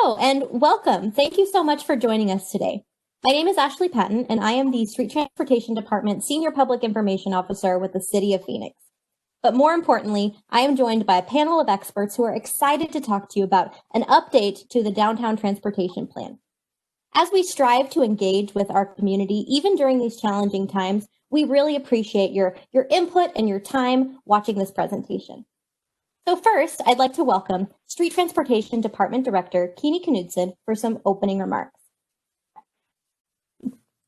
Hello and welcome. Thank you so much for joining us today. My name is Ashley Patton, and I am the Street Transportation Department Senior Public Information Officer with the City of Phoenix. But more importantly, I am joined by a panel of experts who are excited to talk to you about an update to the Downtown Transportation Plan. As we strive to engage with our community, even during these challenging times, we really appreciate your input and your time watching this presentation. So first, I'd like to welcome Street Transportation Department Director Keeney Knudsen for some opening remarks.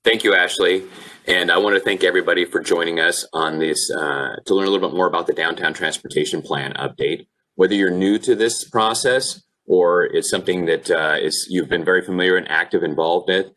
Thank you, Ashley. And I want to thank everybody for joining us on this to learn a little bit more about the Downtown Transportation Plan update. Whether you're new to this process or it's something that you've been very familiar and active involved in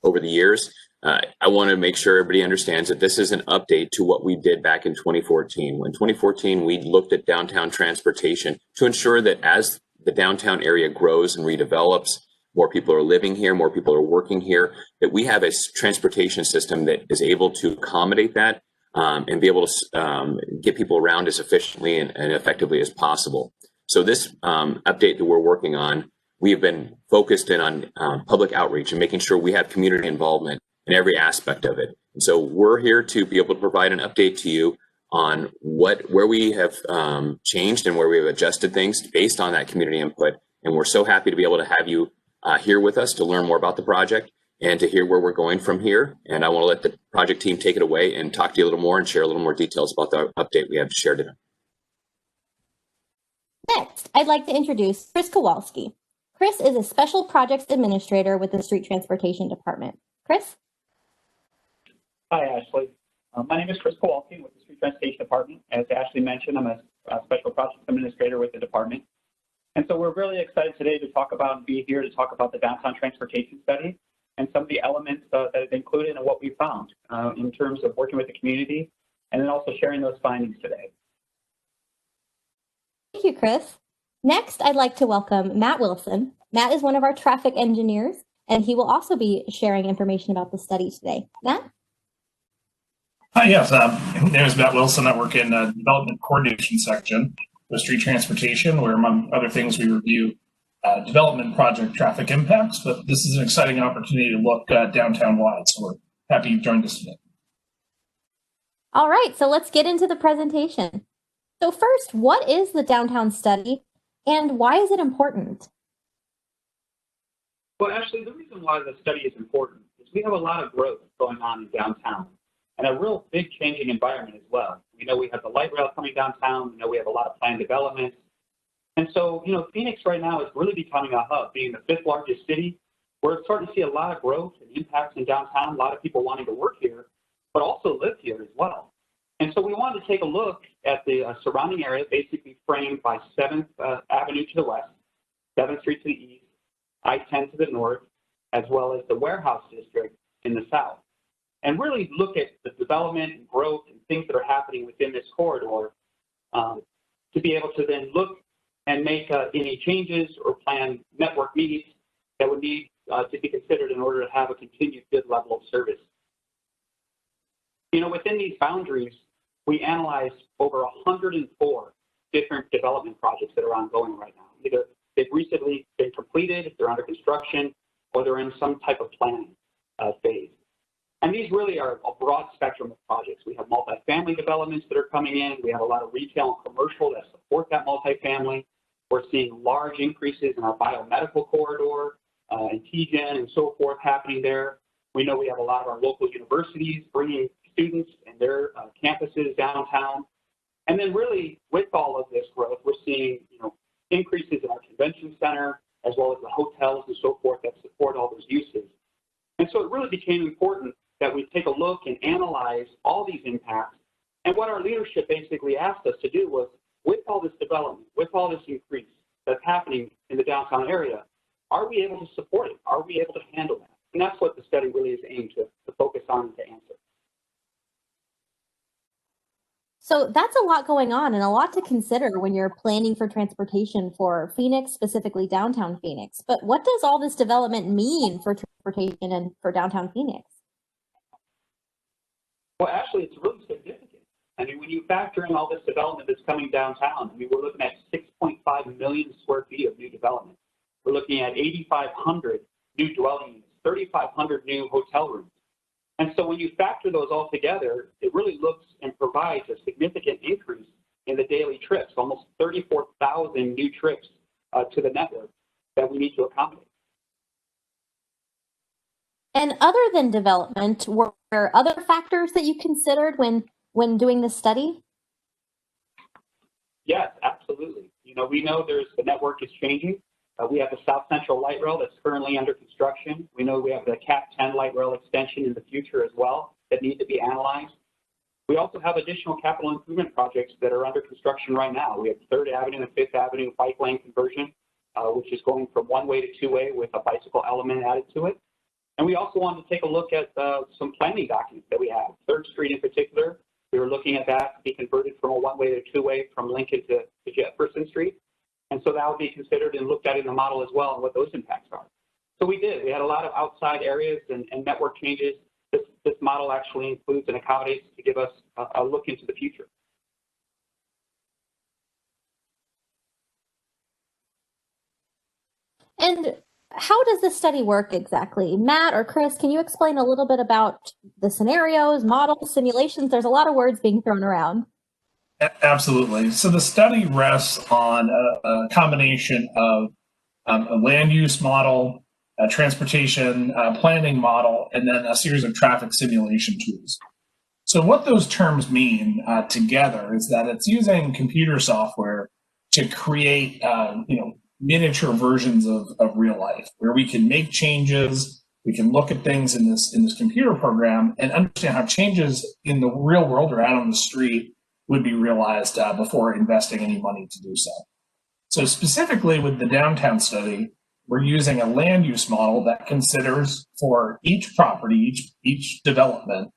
over the years, I want to make sure everybody understands that this is an update to what we did back in 2014. In 2014, we looked at downtown transportation to ensure that as the downtown area grows and redevelops, more people are living here, more people are working here, that we have a transportation system that is able to accommodate that and be able to get people around as efficiently and effectively as possible. So this update that we're working on, we have been focused in on public outreach and making sure we have community involvement in every aspect of it. And so we're here to be able to provide an update to you on where we have changed and where we have adjusted things based on that community input. And we're so happy to be able to have you here with us to learn more about the project and to hear where we're going from here. And I want to let the project team take it away and talk to you a little more and share a little more details about the update we have to share today. Next, I'd like to introduce Chris Kowalski. Chris is a Special Projects Administrator with the Street Transportation Department. Chris? Hi, Ashley. My name is Chris Kowalski with the Street Transportation Department. As Ashley mentioned, I'm a Special Projects Administrator with the department. And so we're really excited today to talk about and be here to talk about the Downtown Transportation Study and some of the elements that is included and what we found in terms of working with the community, and then also sharing those findings today. Thank you, Chris. Next, I'd like to welcome Matt Wilson. Matt is one of our traffic engineers, and he will also be sharing information about the study today. Matt? Hi, yes. My name is Matt Wilson. I work in the development coordination section with Street Transportation, where, among other things, we review development project traffic impacts. But this is an exciting opportunity to look downtown-wide, so we're happy you joined us today. All right, so let's get into the presentation. So first, what is the Downtown Study, and why is it important? Well, actually, the reason why the study is important is we have a lot of growth going on in downtown, and a real big changing environment as well. We know we have the light rail coming downtown. We know we have a lot of planned development. And so, Phoenix right now is really becoming a hub, being the 5th largest city. We're starting to see a lot of growth and impacts in downtown, a lot of people wanting to work here, but also live here as well. And so we wanted to take a look at the surrounding area, basically framed by 7th Avenue to the west, 7th Street to the east, I-10 to the north, as well as the warehouse district in the south. And really look at the development and growth and things that are happening within this corridor to be able to then look and make any changes or plan network needs that would need to be considered in order to have a continued good level of service. Within these boundaries, we analyzed over 104 different development projects that are ongoing right now. Either they've recently been completed, they're under construction, or they're in some type of planning phase. And these really are a broad spectrum of projects. We have multifamily developments that are coming in. We have a lot of retail and commercial that support that multifamily. We're seeing large increases in our biomedical corridor and TGen and so forth happening there. We know we have a lot of our local universities bringing students and their campuses downtown. And then really with all of this growth, we're seeing increases in our convention center as well as the hotels and so forth that support all those uses. And so it really became important that we take a look and analyze all these impacts. And what our leadership basically asked us to do was, with all this development, with all this increase that's happening in the downtown area, are we able to support it? Are we able to handle that? And that's what the study really is aimed to focus on and to answer. So that's a lot going on and a lot to consider when you're planning for transportation for Phoenix, specifically downtown Phoenix. But what does all this development mean for transportation and for downtown Phoenix? Well, actually, it's really significant. I mean, when you factor in all this development that's coming downtown, we're looking at 6.5 million square feet of new development We're looking at 8,500 new dwelling units, 3,500 new hotel rooms. And so when you factor those all together, it really looks and provides a significant increase in the daily trips, almost 34,000 new trips to the network that we need to accommodate. And other than development, were there other factors that you considered when doing this study? Yes, absolutely. You know, we know the network is changing. We have the South Central Light Rail that's currently under construction. We know we have the Cap 10 Light Rail extension in the future as well that need to be analyzed. We also have additional capital improvement projects that are under construction right now. We have 3rd Avenue and 5th Avenue bike lane conversion, which is going from one-way to two-way with a bicycle element added to it. And we also wanted to take a look at some planning documents that we have. 3rd Street in particular, we were looking at that to be converted from a one-way to two-way from Lincoln to Jefferson Street. And so that would be considered and looked at in the model as well and what those impacts are. So we did. We had a lot of outside areas and network changes. This model actually includes and accommodates to give us a look into the future. And how does this study work exactly? Matt or Chris, can you explain a little bit about the scenarios, models, simulations? There's a lot of words being thrown around. Absolutely. So the study rests on a combination of a land use model, a transportation planning model, and then a series of traffic simulation tools. So what those terms mean together is that it's using computer software to create miniature versions of real life, where we can make changes, we can look at things in this computer program and understand how changes in the real world or out on the street would be realized before investing any money to do so. So specifically with the downtown study, we're using a land use model that considers for each property, each development,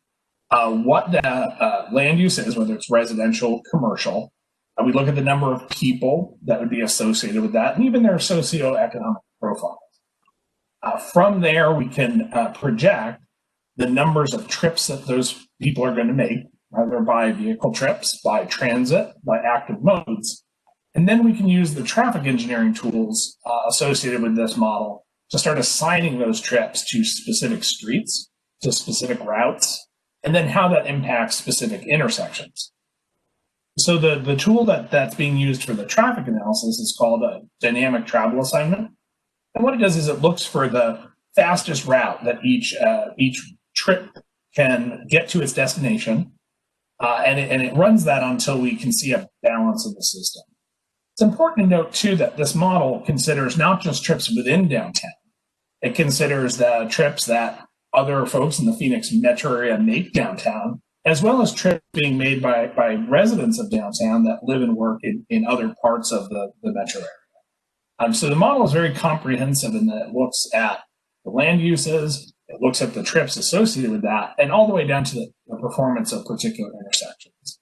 what the land use is, whether it's residential, commercial. We look at the number of people that would be associated with that and even their socioeconomic profiles. From there, we can project the numbers of trips that those people are going to make, either by vehicle trips, by transit, by active modes. And then we can use the traffic engineering tools associated with this model to start assigning those trips to specific streets, to specific routes, and then how that impacts specific intersections. So the tool that's being used for the traffic analysis is called a dynamic travel assignment. And what it does is it looks for the fastest route that each trip can get to its destination. And it runs that until we can see a balance in the system. It's important to note, too, that this model considers not just trips within downtown. It considers the trips that other folks in the Phoenix metro area make downtown, as well as trips being made by residents of downtown that live and work in other parts of the metro area. So the model is very comprehensive in that it looks at the land uses, it looks at the trips associated with that, and all the way down to the performance of particular intersections.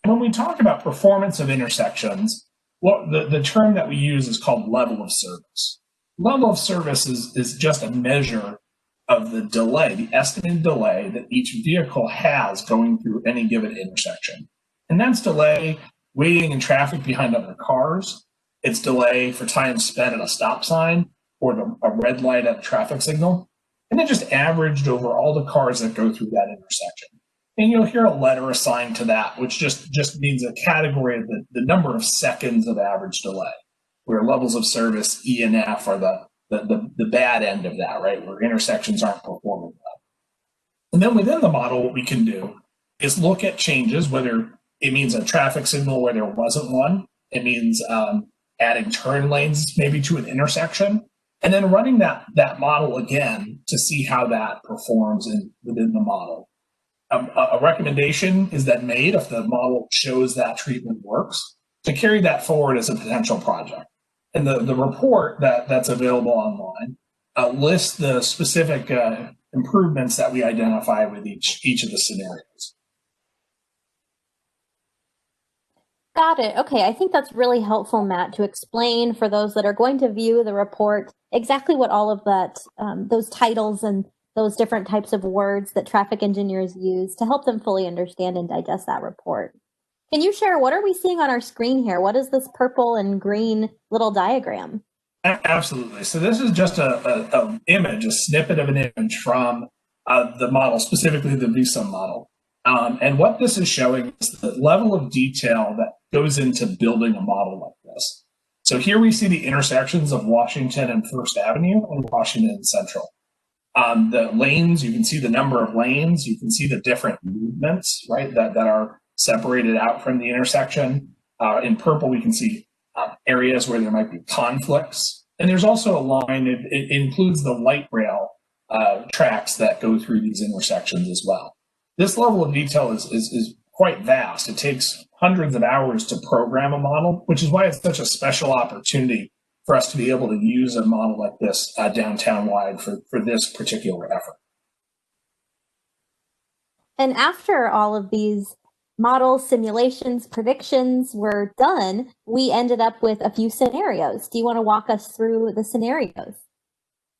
And when we talk about performance of intersections, the term that we use is called level of service. Level of service is just a measure of the delay, the estimated delay that each vehicle has going through any given intersection. And that's delay waiting in traffic behind other cars. It's delay for time spent at a stop sign or a red light at a traffic signal. And then just averaged over all the cars that go through that intersection. And you'll hear a letter assigned to that, which just means a category of the number of seconds of average delay, where levels of service, E and F, are the bad end of that, right, where intersections aren't performing well. And then within the model, what we can do is look at changes, whether it means a traffic signal where there wasn't one, it means adding turn lanes maybe to an intersection, and then running that model again to see how that performs within the model. A recommendation is then made if the model shows that treatment works to carry that forward as a potential project. And the report that's available online lists the specific improvements that we identify with each of the scenarios. Got it. Okay, I think that's really helpful, Matt, to explain for those that are going to view the report exactly what all of that, those titles and those different types of words that traffic engineers use to help them fully understand and digest that report. Can you share, what are we seeing on our screen here? What is this purple and green little diagram? Absolutely. So this is just a image, a snippet of an image from the model, specifically the VSUM model. And what this is showing is the level of detail that goes into building a model like this. So here we see the intersections of Washington and First Avenue and Washington Central. The lanes, you can see the number of lanes, you can see the different movements, right, that are separated out from the intersection. In purple, we can see areas where there might be conflicts. And there's also a line, it includes the light rail tracks that go through these intersections as well. This level of detail is quite vast. It takes hundreds of hours to program a model, which is why it's such a special opportunity for us to be able to use a model like this downtown-wide for this particular effort. And after all of these models, simulations, predictions were done, we ended up with a few scenarios. Do you want to walk us through the scenarios?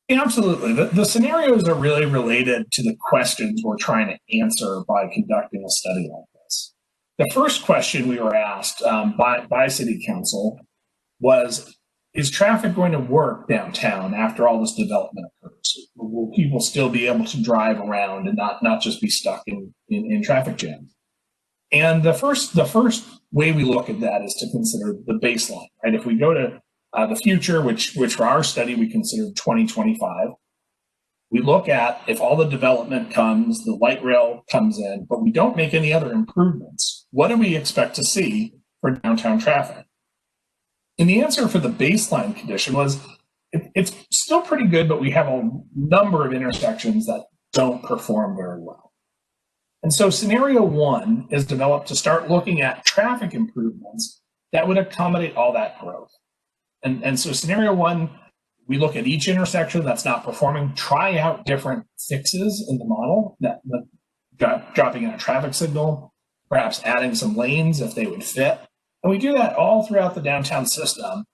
Yeah, absolutely. The scenarios are really related to the questions we're trying to answer by conducting a study like this. The first question we were asked by City Council was, is traffic going to work downtown after all this development occurs? Will people still be able to drive around and not just be stuck in traffic jams? And the first way we look at that is to consider the baseline, right? If we go to the future, which for our study we considered 2025, we look at if all the development comes, the light rail comes in, but we don't make any other improvements, what do we expect to see for downtown traffic? And the answer for the baseline condition was it's still pretty good, but we have a number of intersections that don't perform very well. And so scenario one is developed to start looking at traffic improvements that would accommodate all that growth. And so scenario one, we look at each intersection that's not performing, try out different fixes in the model, that dropping in a traffic signal, perhaps adding some lanes if they would fit. And we do that all throughout the downtown system,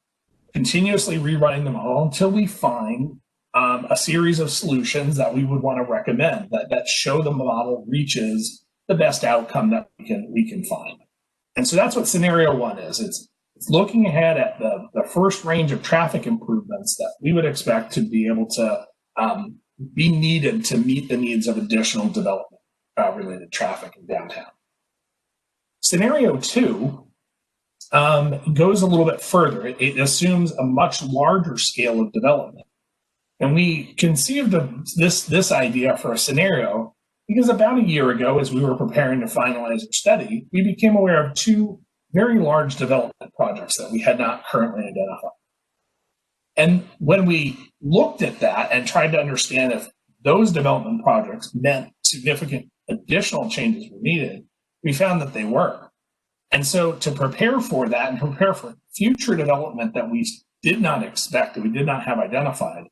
continuously rerunning the model until we find a series of solutions that we would want to recommend that show the model reaches the best outcome that we can find. And so that's what scenario one is. It's looking ahead at the first range of traffic improvements that we would expect to be able to be needed to meet the needs of additional development related traffic in downtown. Scenario two goes a little bit further. It assumes a much larger scale of development. And we conceived of this idea for a scenario because about a year ago, as we were preparing to finalize our study, we became aware of two very large development projects that we had not currently identified. And when we looked at that and tried to understand if those development projects meant significant additional changes were needed, we found that they were. And so to prepare for that and prepare for future development that we did not expect, that we did not have identified,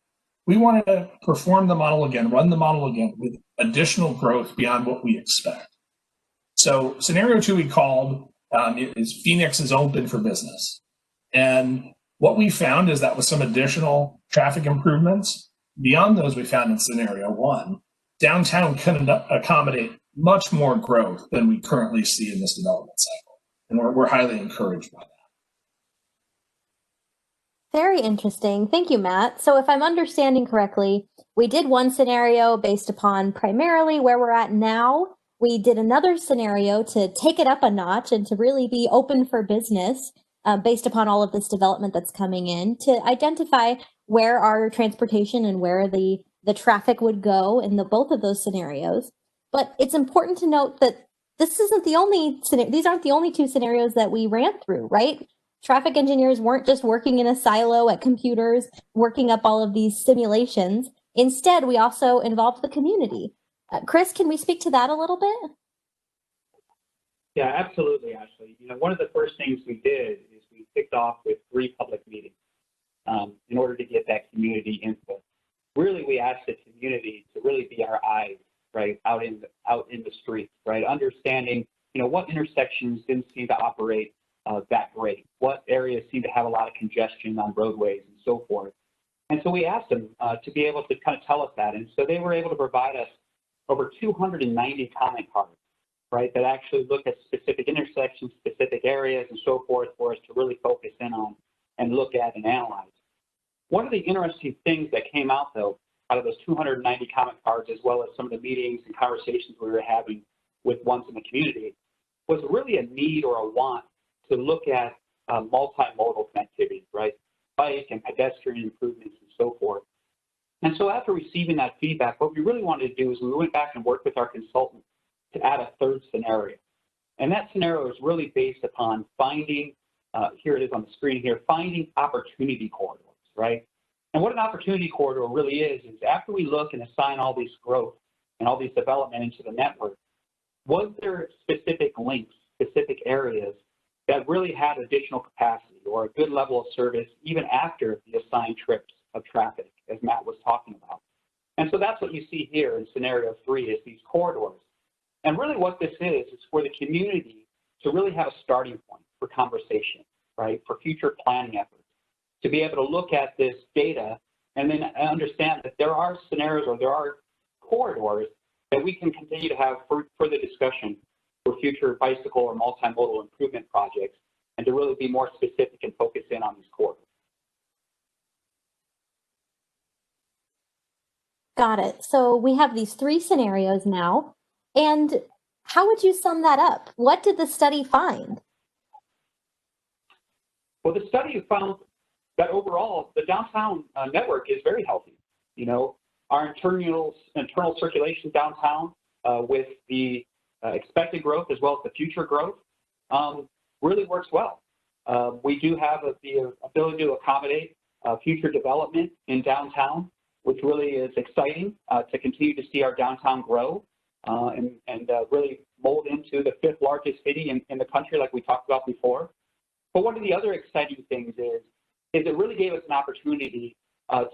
we wanted to perform the model again, run the model again with additional growth beyond what we expect. So scenario two we called is Phoenix is open for business. And what we found is that with some additional traffic improvements, beyond those we found in scenario one, downtown can accommodate much more growth than we currently see in this development cycle. And we're highly encouraged by that. Very interesting. Thank you, Matt. So if I'm understanding correctly, we did one scenario based upon primarily where we're at now. We did another scenario to take it up a notch and to really be open for business based upon all of this development that's coming in, to identify where our transportation and where the traffic would go in both of those scenarios. But it's important to note that this isn't the only these aren't the only two scenarios that we ran through, right? Traffic engineers weren't just working in a silo at computers, working up all of these simulations. Instead, we also involved the community. Chris, can we speak to that a little bit? Yeah, absolutely, Ashley. One of the first things we did is we kicked off with 3 public meetings in order to get that community input. Really, we asked the community to really be our eyes, right, out in the streets, right, understanding, what intersections didn't seem to operate that great, what areas seem to have a lot of congestion on roadways and so forth. And so we asked them to be able to kind of tell us that. And so they were able to provide us over 290 comment cards, right, that actually look at specific intersections, specific areas, and so forth for us to really focus in on and look at and analyze. One of the interesting things that came out, though, out of those 290 comment cards, as well as some of the meetings and conversations we were having with ones in the community, was really a need or a want to look at multimodal connectivity, right? Bike and pedestrian improvements and so forth. And so after receiving that feedback, what we really wanted to do is we went back and worked with our consultant to add a third scenario. And that scenario is really based upon finding, here it is on the screen here, finding opportunity corridors, right? And what an opportunity corridor really is after we look and assign all these growth and all these development into the network, was there specific links, specific areas that really had additional capacity or a good level of service even after the assigned trips of traffic, as Matt was talking about? And so that's what you see here in scenario 3 is these corridors. And really what this is for the community to really have a starting point for conversation, right, for future planning efforts, to be able to look at this data and then understand that there are scenarios or there are corridors that we can continue to have further discussion for future bicycle or multimodal improvement projects, and to really be more specific and focus in on these corridors. Got it. So we have these 3 scenarios now. And how would you sum that up? What did the study find? Well, the study found that overall, the downtown network is very healthy. You know, our internal circulation downtown with the expected growth as well as the future growth really works well. We do have the ability to accommodate future development in downtown, which really is exciting to continue to see our downtown grow and really mold into the 5th largest city in the country like we talked about before. But one of the other exciting things is it really gave us an opportunity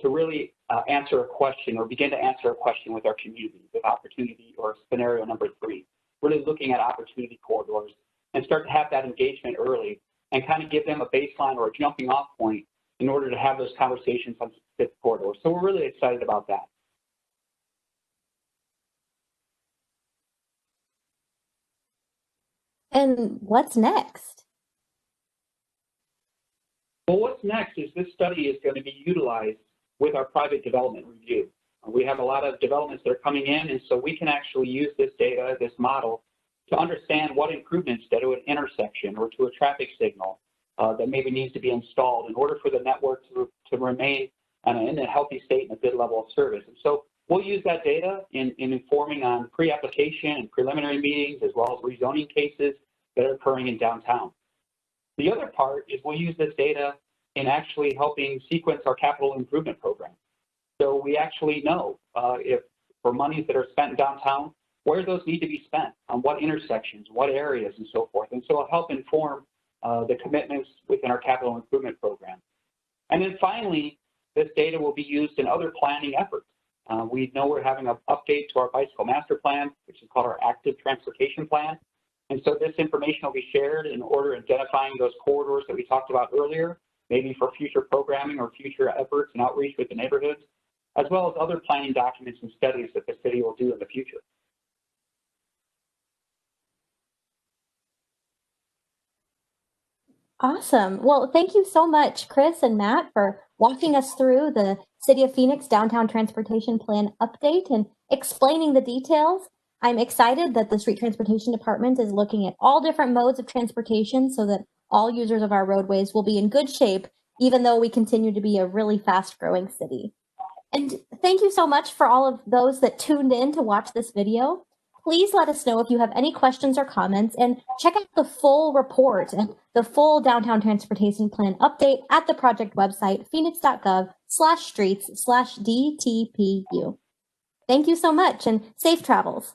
to really answer a question or begin to answer a question with our community with opportunity or scenario number 3, really looking at opportunity corridors and start to have that engagement early and kind of give them a baseline or a jumping off point in order to have those conversations on specific corridors. So we're really excited about that. And what's next? Well, what's next is this study is going to be utilized with our private development review. We have a lot of developments that are coming in, and so we can actually use this data, this model, to understand what improvements to an intersection or to a traffic signal that maybe needs to be installed in order for the network to remain in a healthy state and a good level of service. And so we'll use that data in informing on pre-application and preliminary meetings as well as rezoning cases that are occurring in downtown. The other part is we'll use this data in actually helping sequence our capital improvement program. So we actually know if for monies that are spent downtown, where those need to be spent, on what intersections, what areas, and so forth. And so it'll help inform the commitments within our capital improvement program. And then finally, this data will be used in other planning efforts. We know we're having an update to our bicycle master plan, which is called our active transportation plan. And so this information will be shared in order of identifying those corridors that we talked about earlier, maybe for future programming or future efforts and outreach with the neighborhoods, as well as other planning documents and studies that the city will do in the future. Awesome. Well, thank you so much, Chris and Matt, for walking us through the City of Phoenix Downtown Transportation Plan update and explaining the details. I'm excited that the Street Transportation Department is looking at all different modes of transportation so that all users of our roadways will be in good shape, even though we continue to be a really fast-growing city. And thank you so much for all of those that tuned in to watch this video. Please let us know if you have any questions or comments, and check out the full report and the full Downtown Transportation Plan update at the project website, phoenix.gov/streets/DTPU. Thank you so much and safe travels.